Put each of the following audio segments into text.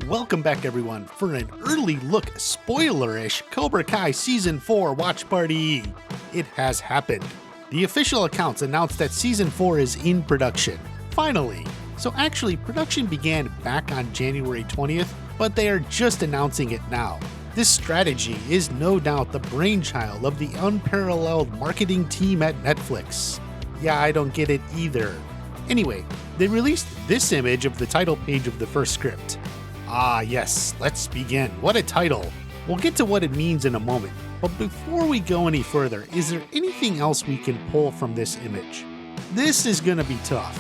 Welcome back everyone for an early look, spoiler-ish, Cobra Kai Season 4 Watch Party. It has happened. The official accounts announced that Season 4 is in production. Finally. So actually, production began back on January 20th, but they are just announcing it now. This strategy is no doubt the brainchild of the unparalleled marketing team at Netflix. Yeah, I don't get it either. Anyway, they released this image of the title page of the first script. Ah yes, let's begin. What a title! We'll get to what it means in a moment, but before we go any further, is there anything else we can pull from this image? This is gonna be tough.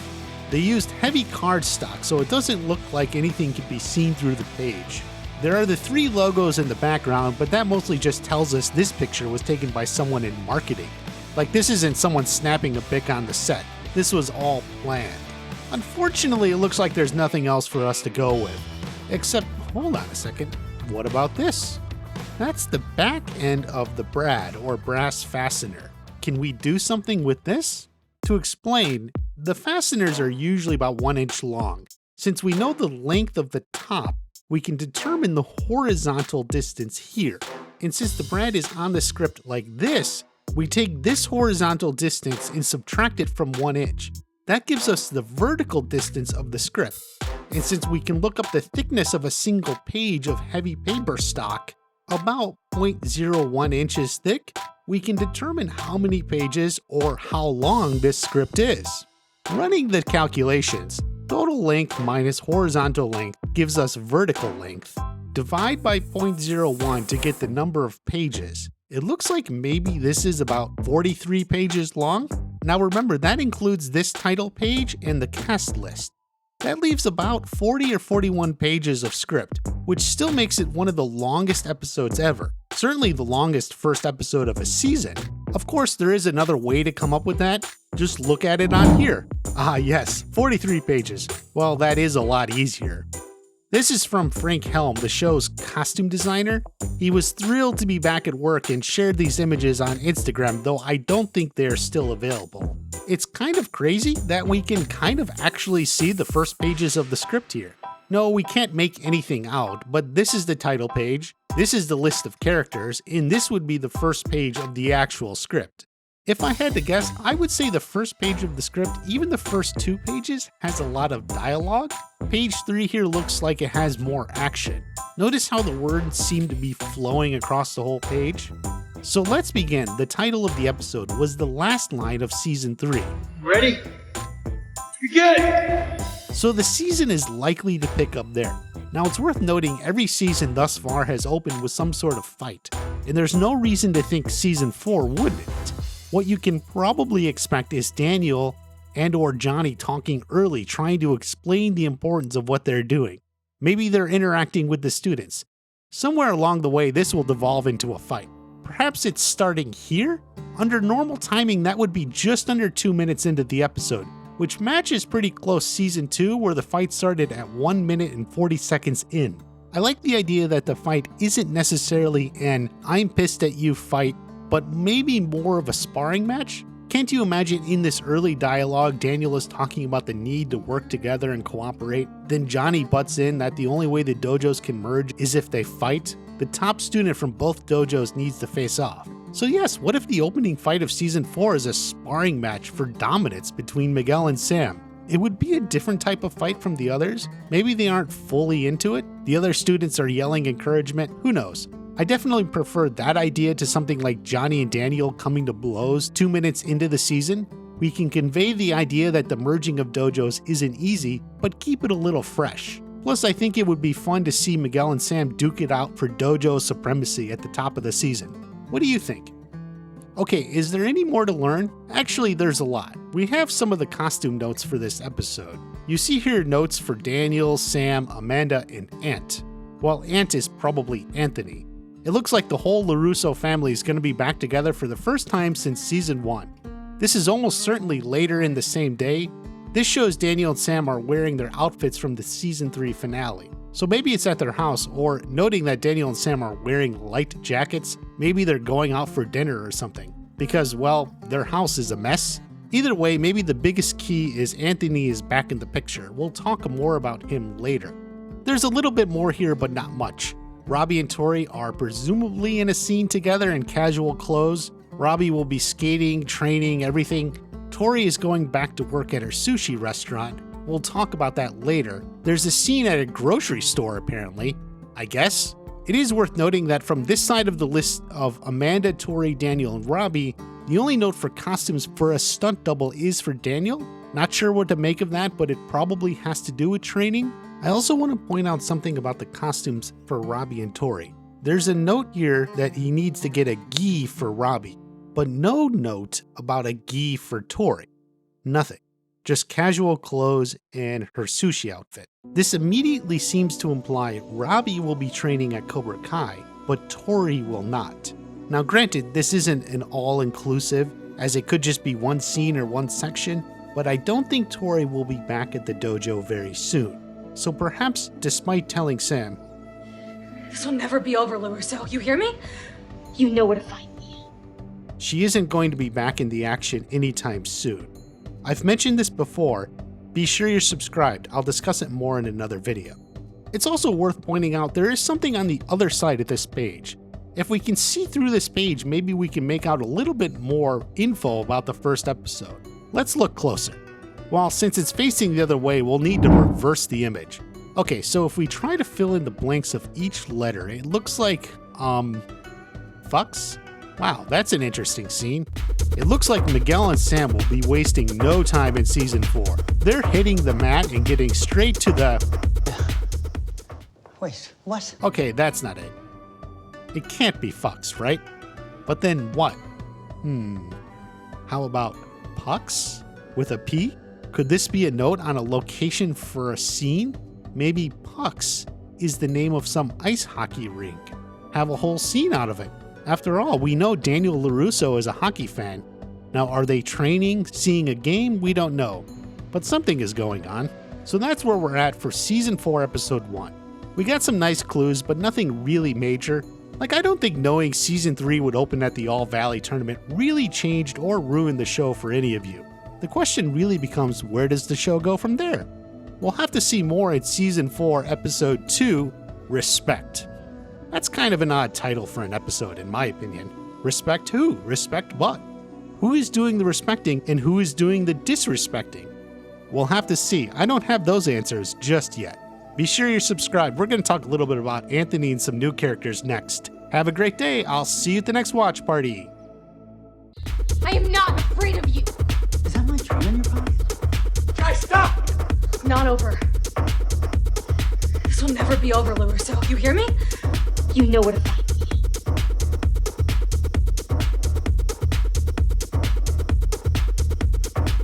They used heavy cardstock so it doesn't look like anything can be seen through the page. There are the three logos in the background, but that mostly just tells us this picture was taken by someone in marketing. Like this isn't someone snapping a pic on the set. This was all planned. Unfortunately, it looks like there's nothing else for us to go with. Except, hold on a second, what about this? That's the back end of the brad or brass fastener. Can we do something with this? To explain, the fasteners are usually about 1 inch long. Since we know the length of the top, we can determine the horizontal distance here. And since the brad is on the script like this, we take this horizontal distance and subtract it from 1 inch. That gives us the vertical distance of the script. And since we can look up the thickness of a single page of heavy paper stock, about 0.01 inches thick, we can determine how many pages or how long this script is. Running the calculations, total length minus horizontal length gives us vertical length. Divide by 0.01 to get the number of pages. It looks like maybe this is about 43 pages long. Now remember, that includes this title page and the cast list. That leaves about 40 or 41 pages of script, which still makes it one of the longest episodes ever. Certainly the longest first episode of a season. Of course, there is another way to come up with that. Just look at it on here. Ah yes, 43 pages. Well, that is a lot easier. This is from Frank Helm, the show's costume designer. He was thrilled to be back at work and shared these images on Instagram, though I don't think they're still available. It's kind of crazy that we can kind of actually see the first pages of the script here. No, we can't make anything out, but this is the title page, this is the list of characters, and this would be the first page of the actual script. If I had to guess, I would say the first page of the script, even the first 2 pages, has a lot of dialogue. Page 3 here looks like it has more action. Notice how the words seem to be flowing across the whole page? So let's begin. The title of the episode was the last line of Season 3. Ready? Begin! So the season is likely to pick up there. Now it's worth noting every season thus far has opened with some sort of fight, and there's no reason to think Season 4 wouldn't. What you can probably expect is Daniel and or Johnny talking early, trying to explain the importance of what they're doing. Maybe they're interacting with the students. Somewhere along the way, this will devolve into a fight. Perhaps it's starting here? Under normal timing, that would be just under 2 minutes into the episode, which matches pretty close Season 2 where the fight started at 1 minute and 40 seconds in. I like the idea that the fight isn't necessarily an I'm pissed at you fight, but maybe more of a sparring match? Can't you imagine in this early dialogue, Daniel is talking about the need to work together and cooperate? Then Johnny butts in that the only way the dojos can merge is if they fight? The top student from both dojos needs to face off. So yes, what if the opening fight of Season 4 is a sparring match for dominance between Miguel and Sam? It would be a different type of fight from the others. Maybe they aren't fully into it. The other students are yelling encouragement. Who knows? I definitely prefer that idea to something like Johnny and Daniel coming to blows 2 minutes into the season. We can convey the idea that the merging of dojos isn't easy, but keep it a little fresh. Plus, I think it would be fun to see Miguel and Sam duke it out for dojo supremacy at the top of the season. What do you think? Okay, is there any more to learn? Actually, there's a lot. We have some of the costume notes for this episode. You see here notes for Daniel, Sam, Amanda, and Ant. Well, Ant is probably Anthony. It looks like the whole LaRusso family is going to be back together for the first time since Season 1. This is almost certainly later in the same day. This shows Daniel and Sam are wearing their outfits from the Season 3 finale. So maybe it's at their house, or noting that Daniel and Sam are wearing light jackets, maybe they're going out for dinner or something. Because, well, their house is a mess. Either way, maybe the biggest key is Anthony is back in the picture. We'll talk more about him later. There's a little bit more here, but not much. Robbie and Tori are presumably in a scene together in casual clothes. Robbie will be skating, training, everything. Tori is going back to work at her sushi restaurant. We'll talk about that later. There's a scene at a grocery store, apparently. I guess? It is worth noting that from this side of the list of Amanda, Tori, Daniel, and Robbie, the only note for costumes for a stunt double is for Daniel. Not sure what to make of that, but it probably has to do with training. I also want to point out something about the costumes for Robbie and Tori. There's a note here that he needs to get a gi for Robbie, but no note about a gi for Tori. Nothing. Just casual clothes and her sushi outfit. This immediately seems to imply Robbie will be training at Cobra Kai, but Tori will not. Now granted, this isn't an all-inclusive, as it could just be one scene or one section, but I don't think Tori will be back at the dojo very soon. So perhaps, despite telling Sam, "This will never be over, LaRusso, you hear me? You know where to find me." She isn't going to be back in the action anytime soon. I've mentioned this before. Be sure you're subscribed. I'll discuss it more in another video. It's also worth pointing out there is something on the other side of this page. If we can see through this page, maybe we can make out a little bit more info about the first episode. Let's look closer. Well, since it's facing the other way, we'll need to reverse the image. Okay, so if we try to fill in the blanks of each letter, it looks like, fucks? Wow, that's an interesting scene. It looks like Miguel and Sam will be wasting no time in Season 4. They're hitting the mat and getting straight to the... Wait, what? Okay, that's not it. It can't be fucks, right? But then what? How about pucks? With a P? Could this be a note on a location for a scene? Maybe Pucks is the name of some ice hockey rink. Have a whole scene out of it. After all, we know Daniel LaRusso is a hockey fan. Now, are they training, seeing a game? We don't know. But something is going on. So that's where we're at for Season 4, Episode 1. We got some nice clues, but nothing really major. Like, I don't think knowing Season 3 would open at the All Valley tournament really changed or ruined the show for any of you. The question really becomes, where does the show go from there? We'll have to see more in Season 4, Episode 2, Respect. That's kind of an odd title for an episode, in my opinion. Respect who? Respect what? Who is doing the respecting and who is doing the disrespecting? We'll have to see. I don't have those answers just yet. Be sure you're subscribed. We're going to talk a little bit about Anthony and some new characters next. Have a great day. I'll see you at the next watch party. I am not afraid of you. Is that my drum in your pocket? Guys, stop! It's not over. This will never be over, LaRusso, you hear me? You know where to find me.